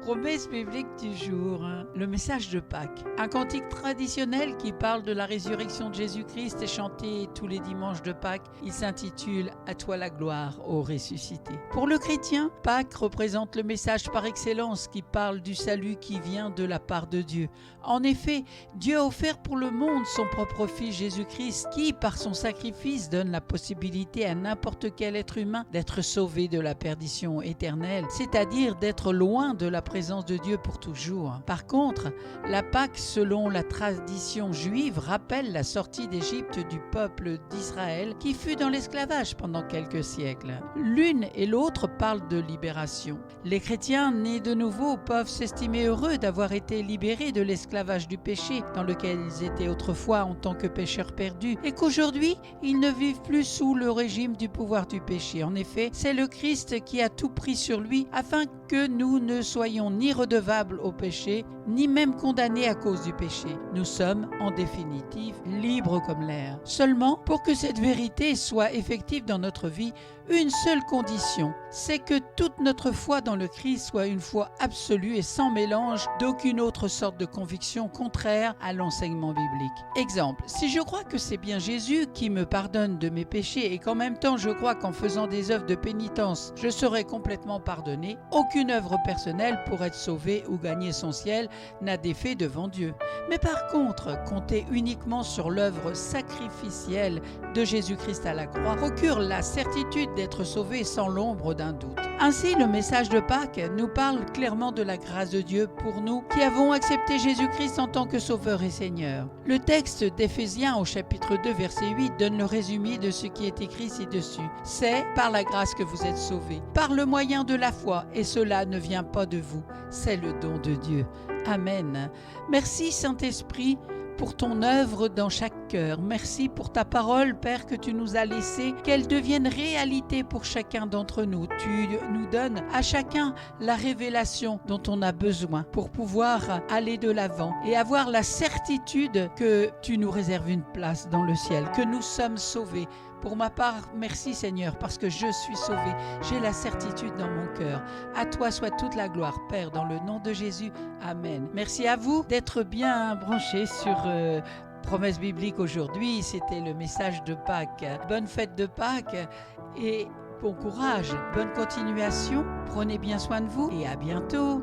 Promesse biblique du jour, le message de Pâques. Un cantique traditionnel qui parle de la résurrection de Jésus-Christ est chanté tous les dimanches de Pâques. Il s'intitule « À toi la gloire, ô ressuscité ». Pour le chrétien, Pâques représente le message par excellence qui parle du salut qui vient de la part de Dieu. En effet, Dieu a offert pour le monde son propre Fils Jésus-Christ qui, par son sacrifice, donne la possibilité à n'importe quel être humain d'être sauvé de la perdition éternelle, c'est-à-dire d'être loin de la présence de Dieu pour toujours. Par contre, la Pâque, selon la tradition juive, rappelle la sortie d'Égypte du peuple d'Israël qui fut dans l'esclavage pendant quelques siècles. L'une et l'autre parlent de libération. Les chrétiens nés de nouveau peuvent s'estimer heureux d'avoir été libérés de l'esclavage du péché dans lequel ils étaient autrefois en tant que pécheurs perdus et qu'aujourd'hui, ils ne vivent plus sous le régime du pouvoir du péché. En effet, c'est le Christ qui a tout pris sur lui afin que nous ne soyons ni redevables au péché, ni même condamnés à cause du péché. Nous sommes, en définitive, libres comme l'air. Seulement, pour que cette vérité soit effective dans notre vie, une seule condition, c'est que toute notre foi dans le Christ soit une foi absolue et sans mélange d'aucune autre sorte de conviction contraire à l'enseignement biblique. Exemple, si je crois que c'est bien Jésus qui me pardonne de mes péchés et qu'en même temps je crois qu'en faisant des œuvres de pénitence, je serai complètement pardonné, aucune œuvre personnelle pour être sauvé ou gagner son ciel n'a d'effet devant Dieu. Mais par contre, compter uniquement sur l'œuvre sacrificielle de Jésus-Christ à la croix procure la certitude d'être sauvé sans l'ombre d'un doute. Ainsi, le message de Pâques nous parle clairement de la grâce de Dieu pour nous qui avons accepté Jésus-Christ en tant que Sauveur et Seigneur. Le texte d'Éphésiens au chapitre 2 verset 8 donne le résumé de ce qui est écrit ci-dessus. C'est par la grâce que vous êtes sauvés, par le moyen de la foi, et cela ne vient pas de vous, c'est le don de Dieu. Amen. Merci Saint-Esprit pour ton œuvre dans chaque cœur. Merci pour ta parole, Père, que tu nous as laissée, qu'elle devienne réalité pour chacun d'entre nous. Tu nous donnes à chacun la révélation dont on a besoin pour pouvoir aller de l'avant et avoir la certitude que tu nous réserves une place dans le ciel, que nous sommes sauvés. Pour ma part, merci Seigneur, parce que je suis sauvé. J'ai la certitude dans mon cœur. À toi soit toute la gloire, Père, dans le nom de Jésus. Amen. Merci à vous d'être bien branchés sur Promesse biblique aujourd'hui. C'était le message de Pâques. Bonne fête de Pâques et bon courage. Bonne continuation. Prenez bien soin de vous et à bientôt.